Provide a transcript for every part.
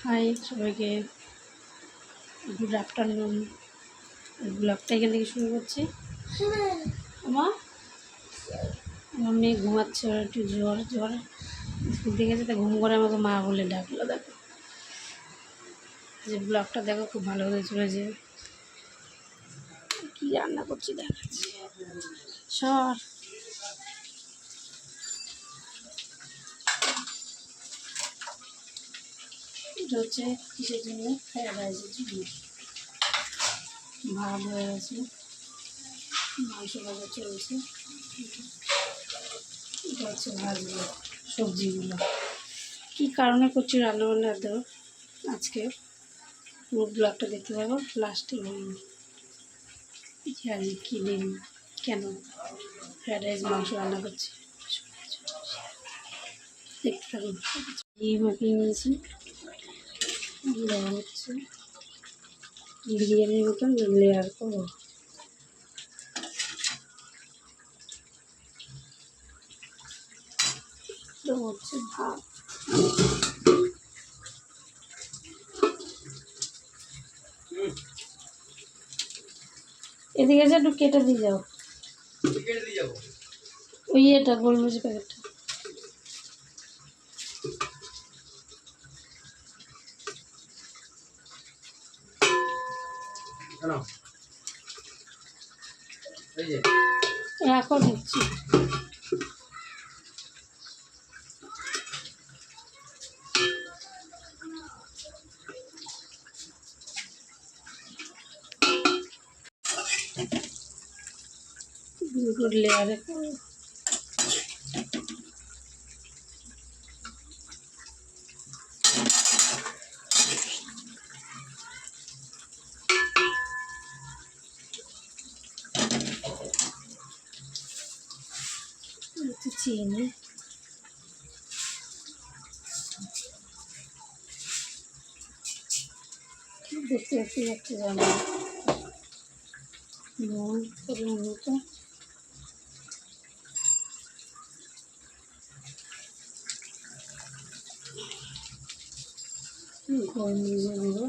High সবাইকে, good afternoon. ব্লগটা এখান থেকে শুরু করছি। আমার মেয়ে ঘুমাচ্ছে, ওর একটু জ্বর স্কুল থেকে গেছে, তা ঘুম করে আমাকে মা বলে ডাকলো। দেখো যে ব্লগটা দেখো, খুব ভালো হতে চলেছে। কী রান্না করছি দেখাচ্ছি। সর এটা হচ্ছে কিসের জন্য? ফ্রাইড রাইসের জন্য। ভাত হয়ে গেছে, মাংস ভাজা চলছে। এটা হচ্ছে ভাজগুলো, সবজিগুলো। কী কারণে করছি রান্নাবান্না দেবো আজকে, পুরো ব্লগটা দেখতে পাবো। লাস্টে জানি কী দিন কেন ফ্রাইড রাইস মাংস রান্না করছি, দেখতে থাকুন। ঘি মাখিয়ে নিয়েছি, দেওয়া হচ্ছে বিরিয়ানির মতন লেয়ার করবো। তো হচ্ছে ভাত, এদিকে এসে একটু কেটে দিয়ে যাও, ওই এটা গোলমরিচের প্যাকেটটা। এখন হচ্ছে গুড় লেয়ারে করবো। চিনি, দেখতে দেখতে যাচ্ছে জানো, নুন পরিমাণ মতো, গোলমরিচের গুঁড়ো,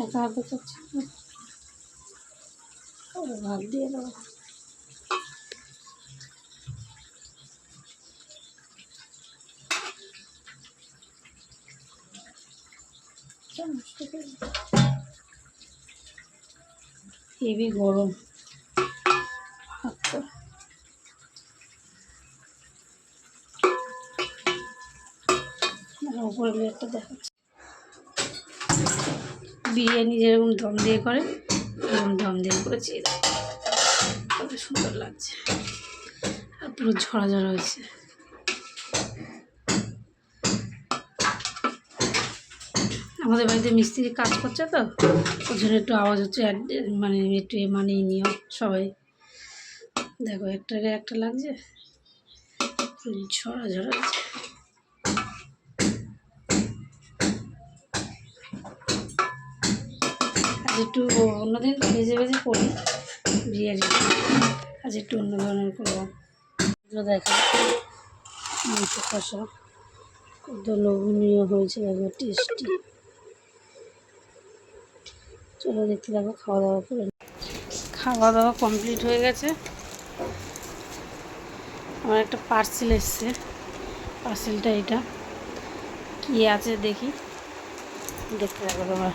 একা হাতে করছি, ভাত দিয়ে দেবো। হেভি গরম ভাতটা। উপরে লেয়ারটা দেখাচ্ছি, বিরিয়ানি যেরকম দম দিয়ে করে এরকম দম দিয়ে করেছি। কত সুন্দর লাগছে, আর পুরো ঝরা ঝরা হয়েছে। আমাদের বাড়িতে মিস্ত্রি কাজ করছে, তো ওই জন্য একটু আওয়াজ হচ্ছে, মানে একটু মানিয়ে নিও সবাই। দেখো একটাকে একটা লাগছে, ঝরা ঝরা হয়েছে। আজ একটু অন্যদিন ভেজে ভেজে করি বিরিয়ানি, আজ একটু অন্য ধরনের করলাম। দেখা মাংস কষা কত লোভনীয় হয়েছে, একবার টেস্টি। চলো দেখতে থাকো। খাওয়া দাওয়া কমপ্লিট হয়ে গেছে। আমার একটা পার্সেল এসছে, পার্সেলটা এটা কি আছে দেখি, দেখতে থাকো তোমরা।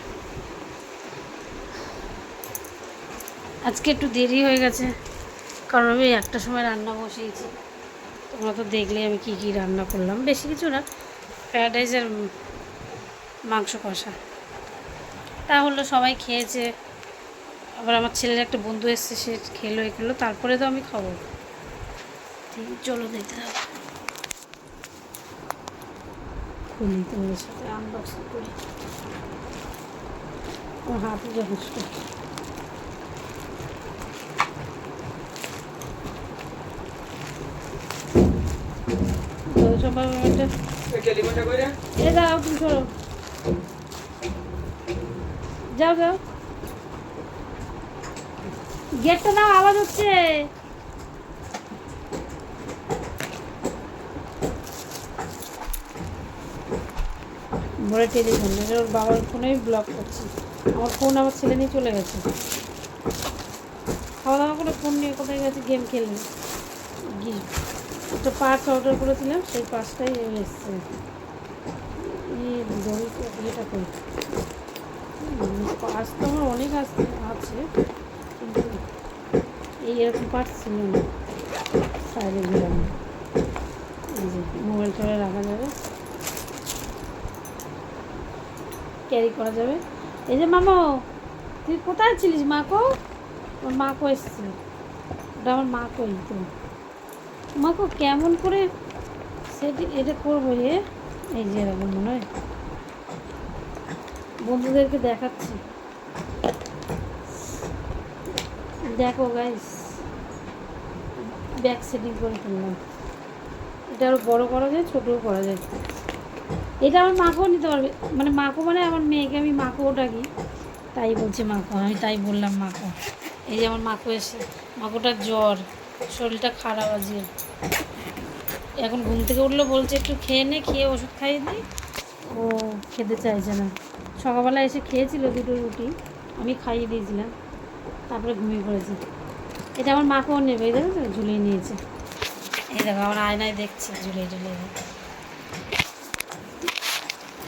আজকে একটু দেরি হয়ে গেছে, কারণ আমি একটা সময় রান্না বসিয়েছি। তোমরা তো দেখলে আমি কি কি রান্না করলাম, বেশি কিছু না, ফ্রায়েড রাইস আর মাংস কষা। তাহলে সবাই খেয়েছে, আবার আমার ছেলের একটা বন্ধু এসছে, সে খেলো এগুলো, তারপরে তো আমি খাবো। ঠিক, চলো দেখতে থাকো। খুলি তোমাদের সাথে আনবক্সিং করি। আমার হাতে যথেষ্ট। যাও তুমি সরো, যাও যাও। গেটটা দাও, আওয়াজ হচ্ছে। বলে টেলিফোন, ওর বাবার ফোনেই ব্লক করছি। আমার ফোন আমার ছেলে নিয়ে চলে গেছে, খাওয়া দাওয়া করে ফোন নিয়ে কোথায় গেছে গেম খেলবে। একটা পার্স অর্ডার করেছিলাম, সেই পার্সটাই এসছে। ইয়েটা করি, পার্স তো আমার অনেক আছে, কিন্তু এই এরকম পার্স ছিল না। সাইডে দিলাম, এই যে মোবাইল টোবাইল রাখা যাবে, ক্যারি করা যাবে। এই যে মামা, তুই কোথায় ছিলিস? মাকো, ওর মাকো এসছে, ওটা আমার মাকোই তো। মাকো কেমন করে সেটি এটা করবো রে? এই যে এরকম মনে হয়, বন্ধুদেরকে দেখাচ্ছি, দেখো গাইস, ব্যাক সেটিং করে ফেললাম। এটা আরও বড়ো করা যায়, ছোটোও করা যায়। এটা আমার মাকেও নিতে পারবে, মানে মাকো মানে আমার মেয়েকে আমি মাকেও ডাকি, তাই বলছি মাকো, আমি তাই বললাম মাকো। এই যে আমার মাকো এসে, মাকোটার জ্বর, শরীরটা খারাপ আজকে। এখন ঘুম থেকে উঠলো, বলছে একটু খেয়ে নে, খেয়ে ওষুধ খাইয়ে দিই। ও খেতে চাইছে না। সকালবেলা এসে খেয়েছিল 2টো রুটি, আমি খাইয়ে দিয়েছিলাম, তারপরে ঘুমিয়ে পড়েছে। এটা আমার মাকেও নেবে, এই দেখো তো ঝুলিয়ে নিয়েছে। এই দেখো আমার আয়নায় দেখছে ঝুলিয়ে ঝুলিয়ে।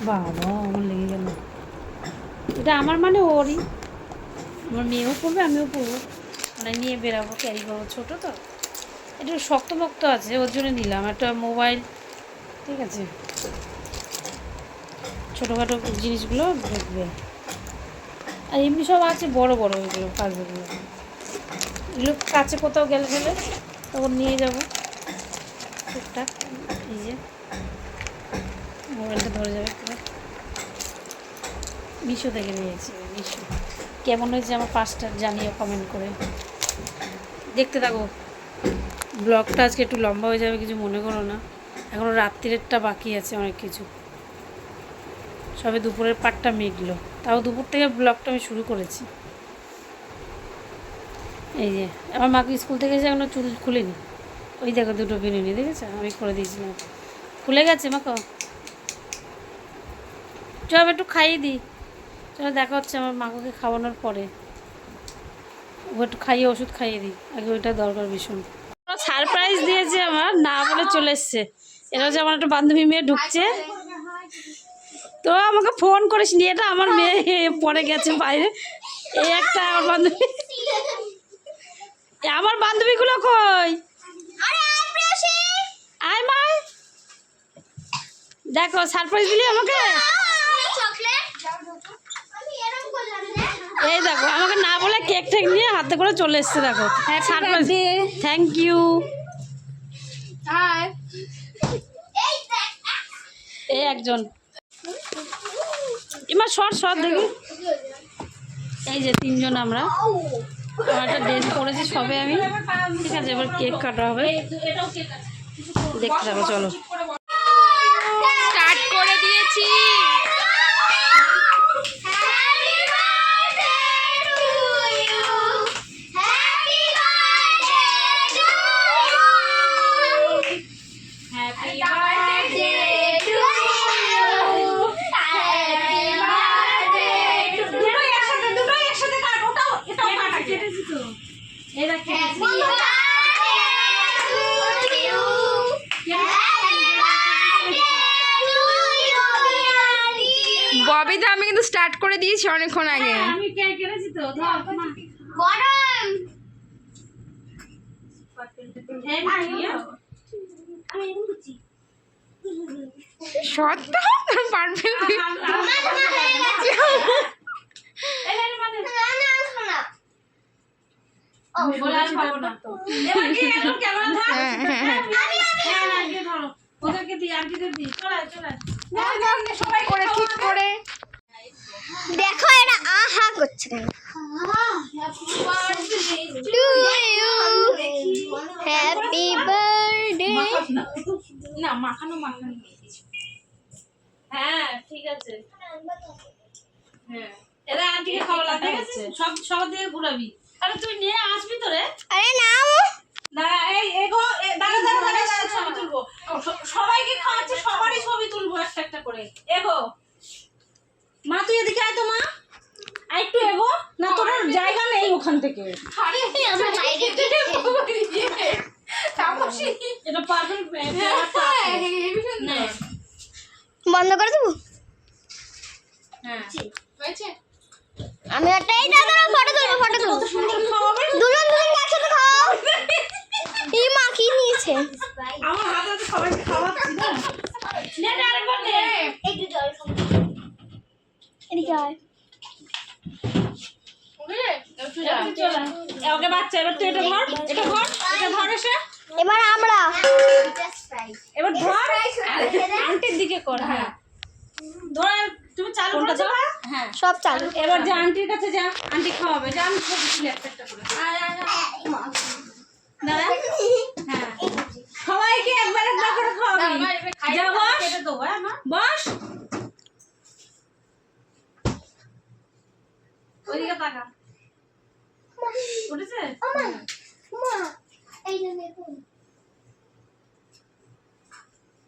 বাবা আমার লেগে গেল। এটা আমার মানে ওরই, আমার মেয়েও পড়বে, আমিও পড়বো, মানে নিয়ে বেরাবো, ক্যারি করবো, ছোটো তো। এটা শক্তমক্ত আছে, ওর জন্য নিলাম একটা মোবাইল, ঠিক আছে, ছোটোখাটো জিনিসগুলো দেখবে। আর এমনি সব আছে বড় বড়, ওইগুলো কাজগুলো, এগুলো কাছে কোথাও গেলে গেলে তখন নিয়ে যাব টুকটাক। এই যে মোবাইলটা ধরে যাবে পুরো। মিশো থেকে নিয়েছি, মিশো। কেমন হয়েছে আমার পাঁচটা জানিও কমেন্ট করে। দেখতে থাকো ব্লগটা, আজকে একটু লম্বা হয়ে যাবে, কিছু মনে করো না, এখনও রাত্রিরেরটা বাকি আছে অনেক কিছু। সবে দুপুরের পাটটা মিটলো, তাও দুপুর থেকে ব্লগটা আমি শুরু করেছি। এই যে আমার মাকে স্কুল থেকে এসে এখনো চুল খুলিনি, ওই দেখো 2টো বিনুনি দেখেছো, আমি করে দিয়েছিলাম, খুলে গেছে। মাকে চল একটু খাইয়ে দিই, চলো দেখা হচ্ছে আমার মাকে খাওয়ানোর পরে। ও একটু খাইয়ে ওষুধ খাইয়ে দিই আগে, ওইটা দরকার ভীষণ। সারপ্রাইজ দিয়েছে আমার, না বলে চলে এসছে। এটা হচ্ছে আমার একটা বান্ধবী মেয়ে ঢুকছে, তো আমাকে ফোন করিস নি, এটা আমার মেয়ে পরে গেছে বাইরে। এই একটা আমার বান্ধবী, আমার বান্ধবীগুলো কই? আয় মাই, দেখো সারপ্রাইজ দিলি আমাকে। এই দেখো আমাকে না বলে কেক ঠেক নিয়ে হাতে করে চলে এসছে, দেখো সারপ্রাইজ। Thank you. এই একজন, এবার শর্ট শর্ট দেখি। এই যে 3জন আমরা, আমার একটা ড্রেস পরেছি সবে আমি, ঠিক আছে, এবার কেক কাটা হবে, দেখতে থাকো। চলো স্টার্ট করে দিয়েছি। ববিদা আমি কিন্তু স্টার্ট করে দিয়েছি অনেকক্ষণ আগে। আমি কেক কেটেছি তো, সত্য পারবে সবাই করে ঠিক করে দেখো এটা আহা করছে কেন? Happy birthday. না মাখানো মাখানো, হ্যাঁ ঠিক আছে, হ্যাঁ এরা আন্টিকে খাওয়ালাম, ঠিক আছে, সব দিকে ঘুরাবি। আরে তুই নিয়ে আসবি তো রে। আরে নাও দাঁড়া, এই এগো, দাঁড়া, ছবি তুলবো। সবাইকে খাওয়াচ্ছে, সবারই ছবি তুলবো একটা একটা করে। এগো মা, তুই এদিকে আয় তো মা, আর একটু এগো না, তোর জায়গা নেই ওখান থেকে। আমার বাইরে এটা পারবেন বন্ধ করে দেবো। হ্যাঁ আমি একটা এই দাদা ফটো তুলবো সুন্দর খাওয়াবে। দুজন একসাথে খাও। এই মা কি নিয়েছে? আমার হাতে সবাইকে খাওয়াচ্ছি না। নে আরেকবার দে। একটু জল খাবো। এদিকে আয়। ওকে বাচ্চা, এবার তুই এটা ধর, এটা ধর এসে। এবার আমরা এবার ধর, আন্টির দিকে কর। হ্যাঁ ধর, তুমি চালু করে দাও। হ্যাঁ সব চালু। এবার যা আন্টির কাছে যা, আন্টি খাওয়াবে। যা, আমি ছবি তুলি একটা একটা করে। দাঁড়া, হ্যাঁ সবাইকে একবার একবার করে খাওয়াবি। যা বস, ওইদিকে তাকা। উঠেছে?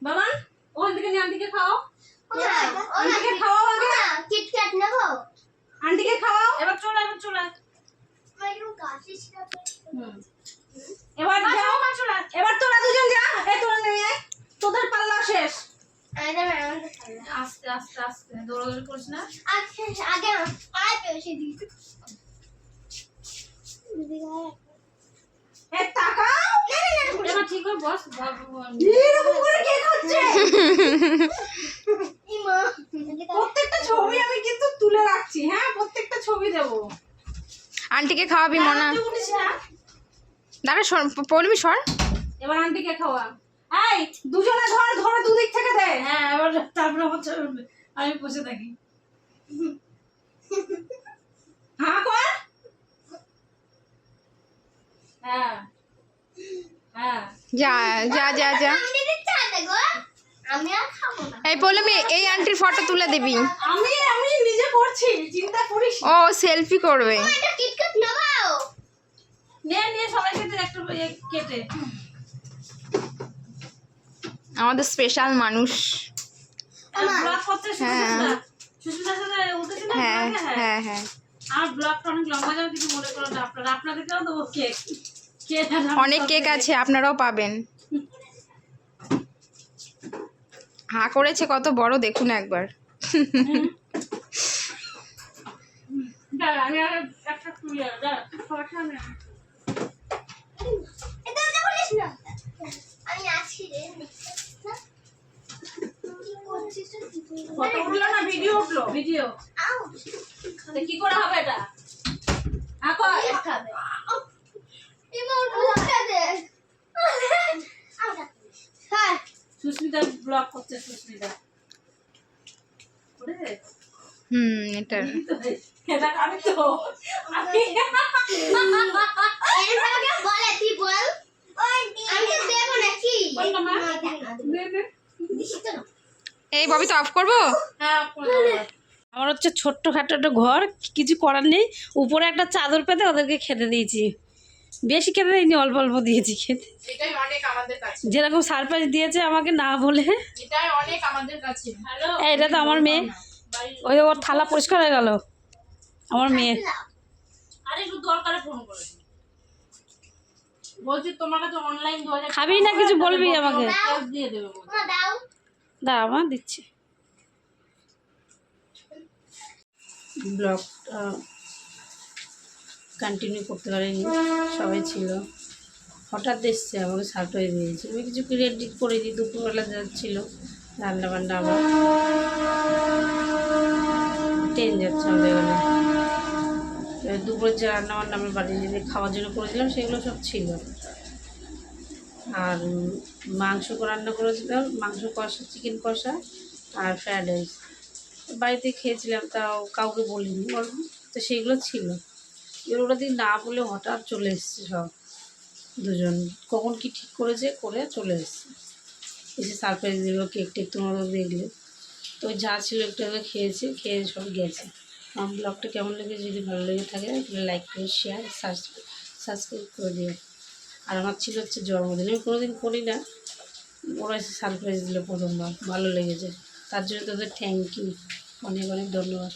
বাবা ওখান থেকে নিয়ে আন্টিকে খাও। আন্টিকে খাওয়াও আগে। কিটক্যাট নেবো। আন্টিকে খাওয়াও। এবার চলে এবার যাও। এবার তোরা দুজন যা। এই তোরা নিয়ে আয়, তোদের পাল্লা শেষ। আস্তে আস্তে আস্তে, দৌড়াদৌড়ি করিস না। আগে আয় পেয়েছি দিই। এই তাকাও। এবার ঠিক করে বস। এরকম করে কে খাচ্ছে? প্রত্যেকটা ছবি আমি কিন্তু তুলে রাখছি। হ্যাঁ, প্রত্যেকটা ছবি দেবো। আন্টিকে খাওয়াবি মনা। তুই উঠিস না। দাঁড়া পড়বি সর। এবার আন্টিকে খাওয়া। এই দুজনে ধরে দুদিক থেকে দে। হ্যাঁ, এবার তারপরে হচ্ছে আমি বসে থাকি। হ্যাঁ কর। হ্যাঁ হ্যাঁ যা যা যা যা। আমি আর খাবো না। এই পৌলমি, এই আন্টির ফটো তুলে দিবি। আমি নিজে করছি, চিন্তা করিস না। ও সেলফি করবে। একটা কিটক্যাট নেবো। নিয়ে সবাইকে দে একটা কেটে। আমাদের স্পেশাল মানুষ। ব্লগ করতে হ্যাঁ। সুস্মিতার সাথে উঠেছি না। হ্যাঁ হ্যাঁ হ্যাঁ। আর ব্লগটা অনেক লম্বা যাবে, কিছু মনে করো না। আপনাদেরকেও দেবো কেক। অনেক কেক আছে, আপনারাও পাবেন। হা করেছে কত বড়, দেখুন একবার। আমি আর একটা তুলে সবার সামনে। এটা বলিস না। আমি আছি রে। ফটো উঠলো না, ভিডিও উঠলো। ভিডিও কি করে হবে এটা? সুস্মিতা ব্লগ করছে। সুস্মিতা এটা এটা আমি তো বলে তুই বল। আমি তো দেবো নাকি? এই ববি তো অফ করবো। আমার হচ্ছে ছোট্টখাটো একটা ঘর, কিছু করার নেই। উপরে একটা চাদর পেতে ওদেরকে খেতে দিয়েছি। বেশি খেতে দিইনি, অল্প অল্প দিয়েছি খেতে। এটাই অনেক আমাদের কাছে। যেরকম সারপ্রাইজ দিয়েছে আমাকে না বলে। এটাই অনেক আমাদের কাছে। এটা তো আমার মেয়ে। ওই ওর থালা পরিষ্কার হয়ে গেল। আমার মেয়ে আরে একটু দরকারে ফোন করেছি, বলছি তোমার কাছে অনলাইন 2000 খাবি না, কিছু বলবি আমাকে দিয়ে দেবে। দাও দাও মা, দিচ্ছি। ব্লগটা কন্টিনিউ করতে পারিনি, সবাই ছিল। হঠাৎ এসছে, আমাকে সারপ্রাইজ দিয়েছে। আমি কিছু রেডি করে দিই, দুপুরবেলা যাচ্ছিলো রান্না বান্না। আবার ট্রেন যাচ্ছে আমাদের এখানে। দুপুরের যে রান্না বান্না আমার বাড়ি যে খাওয়ার জন্য করেছিলাম সেগুলো সব ছিল। আর মাংস রান্না করেছিলাম, মাংস কষা, চিকেন কষা আর ফ্রায়েড রাইস। বাড়িতে খেয়েছিলাম, তাও কাউকে বলিনি, তো সেইগুলো ছিল। এবার ওরা দিন না বলে হঠাৎ চলে এসছে সব দুজন। কখন কি ঠিক করেছে করে চলে এসছে, এসে সারপ্রাইজ দিল। কেক টেক তোমরা দেখলে তো, যা ছিল একটু খেয়েছে, খেয়ে সব গেছে। আমার ব্লগটা কেমন লেগেছে, যদি ভালো লেগে থাকে তাহলে লাইক করে শেয়ার সাবস্ক্রাইব করে দিও। আর আমার ছিল হচ্ছে জন্মদিন, আমি কোনোদিন করি না, ওরা এসে সারপ্রাইজ দিল প্রথমবার, ভালো লেগেছে, তার জন্য তোদের থ্যাংক ইউ, অনেক অনেক ধন্যবাদ।